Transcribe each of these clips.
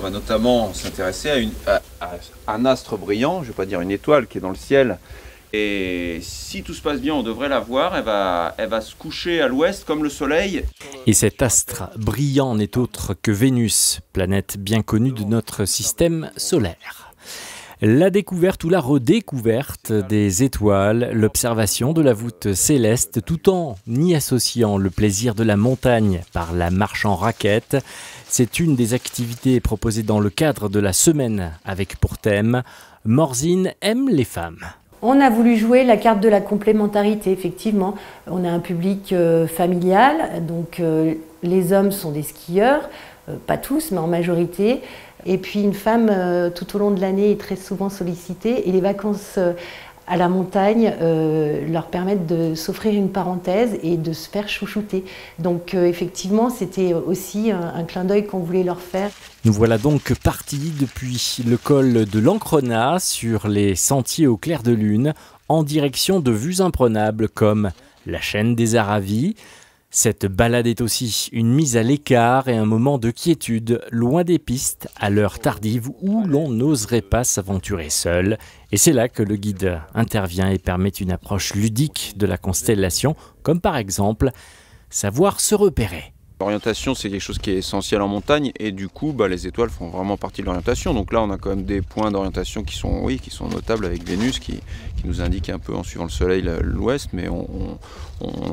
va notamment s'intéresser à un astre brillant, je ne vais pas dire une étoile qui est dans le ciel. Et si tout se passe bien, on devrait la voir, elle va se coucher à l'ouest comme le soleil. Et cet astre brillant n'est autre que Vénus, planète bien connue de notre système solaire. La découverte ou la redécouverte des étoiles, l'observation de la voûte céleste, tout en y associant le plaisir de la montagne par la marche en raquette, c'est une des activités proposées dans le cadre de la semaine avec pour thème « Morzine aime les femmes ». On a voulu jouer la carte de la complémentarité, effectivement. On a un public familial, donc les hommes sont des skieurs, pas tous, mais en majorité. Et puis une femme, tout au long de l'année, est très souvent sollicitée. Et les vacances à la montagne leur permettent de s'offrir une parenthèse et de se faire chouchouter. Donc effectivement, c'était aussi un clin d'œil qu'on voulait leur faire. Nous voilà donc partis depuis le col de l'Ancrenat sur les sentiers au clair de lune en direction de vues imprenables comme la chaîne des Aravis. Cette balade est aussi une mise à l'écart et un moment de quiétude, loin des pistes, à l'heure tardive où l'on n'oserait pas s'aventurer seul. Et c'est là que le guide intervient et permet une approche ludique de la constellation, comme par exemple savoir se repérer. L'orientation, c'est quelque chose qui est essentiel en montagne et du coup, les étoiles font vraiment partie de l'orientation. Donc là, on a quand même des points d'orientation qui sont notables avec Vénus qui nous indique un peu en suivant le soleil l'ouest, mais on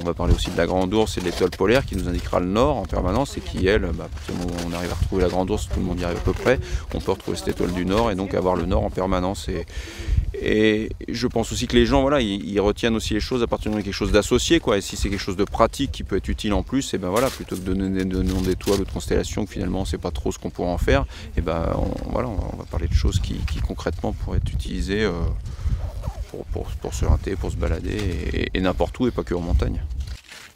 va parler aussi de la Grande Ourse et de l'étoile polaire qui nous indiquera le nord en permanence et qui, elle, à partir du moment où on arrive à retrouver la Grande Ourse, tout le monde y arrive à peu près, on peut retrouver cette étoile du nord et donc avoir le nord en permanence. Et je pense aussi que les gens, voilà, ils retiennent aussi les choses à partir de quelque chose d'associé, quoi. Et si c'est quelque chose de pratique qui peut être utile en plus, et ben voilà, plutôt que de donner des noms d'étoiles ou de constellations que finalement on ne sait pas trop ce qu'on pourrait en faire, et ben on va parler de choses qui concrètement pourraient être utilisées pour se rinter, pour se balader et n'importe où et pas que en montagne.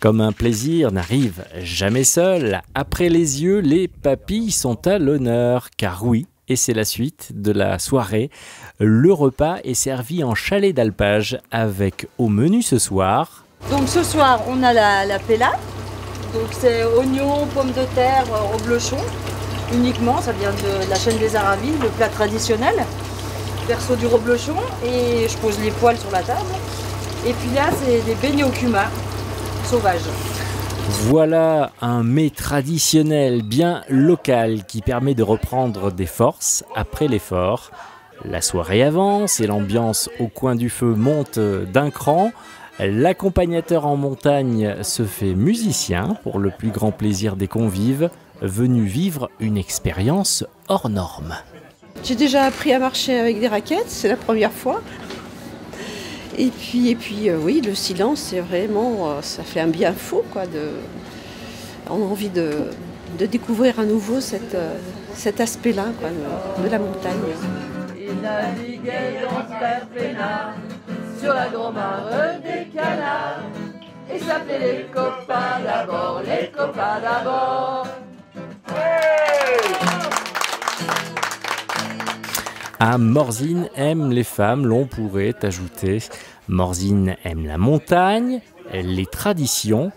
Comme un plaisir n'arrive jamais seul, après les yeux, les papilles sont à l'honneur, car oui, et c'est la suite de la soirée. Le repas est servi en chalet d'alpage avec au menu ce soir. Donc ce soir, on a la pella. Donc c'est oignons, pommes de terre, reblochon uniquement. Ça vient de la chaîne des Aravis, le plat traditionnel. Verso du reblochon et je pose les poêles sur la table. Et puis là, c'est des beignets au cumin sauvages. Voilà un mets traditionnel bien local qui permet de reprendre des forces après l'effort. La soirée avance et l'ambiance au coin du feu monte d'un cran. L'accompagnateur en montagne se fait musicien pour le plus grand plaisir des convives venus vivre une expérience hors norme. J'ai déjà appris à marcher avec des raquettes, c'est la première fois. Et puis oui, le silence, c'est vraiment, ça fait un bien fou, quoi. On a envie de découvrir à nouveau cet aspect-là, quoi, de la montagne. Il naviguait dans sa pénard sur la grand-mare des canards et s'appelait les copains d'abord, les copains d'abord. À Morzine aime les femmes, l'on pourrait ajouter Morzine aime la montagne, les traditions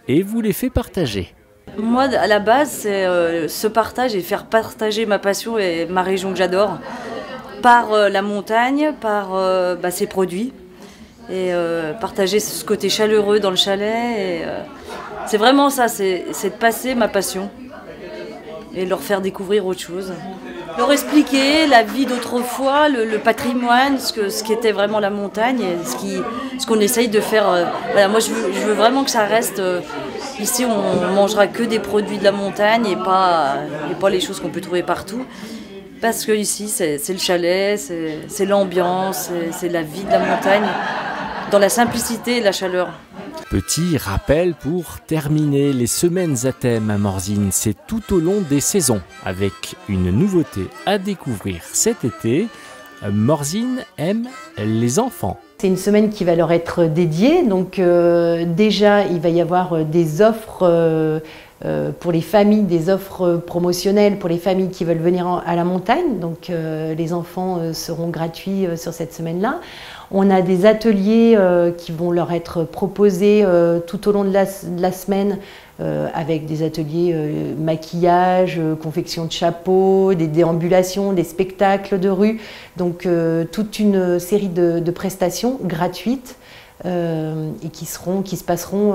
et vous les fait partager. Moi, à la base, c'est ce partage et faire partager ma passion et ma région que j'adore par la montagne, par ses produits et partager ce côté chaleureux dans le chalet. C'est vraiment ça, c'est de passer ma passion et leur faire découvrir autre chose. Leur expliquer la vie d'autrefois, le patrimoine, ce qu'était vraiment la montagne, et ce qu'on essaye de faire. Voilà, moi, je veux vraiment que ça reste. Ici, on mangera que des produits de la montagne et pas les choses qu'on peut trouver partout. Parce que ici, c'est le chalet, c'est l'ambiance, c'est la vie de la montagne, dans la simplicité et la chaleur. Petit rappel pour terminer, les semaines à thème à Morzine, c'est tout au long des saisons, avec une nouveauté à découvrir cet été. Morzine aime les enfants. C'est une semaine qui va leur être dédiée, donc déjà il va y avoir des offres pour les familles, des offres promotionnelles pour les familles qui veulent venir à la montagne, donc les enfants seront gratuits sur cette semaine-là. On a des ateliers qui vont leur être proposés tout au long de la semaine avec des ateliers maquillage, confection de chapeaux, des déambulations, des spectacles de rue. Donc toute une série de prestations gratuites et qui se passeront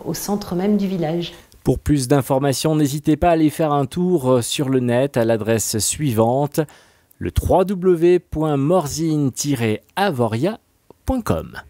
au centre même du village. Pour plus d'informations, n'hésitez pas à aller faire un tour sur le net à l'adresse suivante, le www.morzine-avoria.com.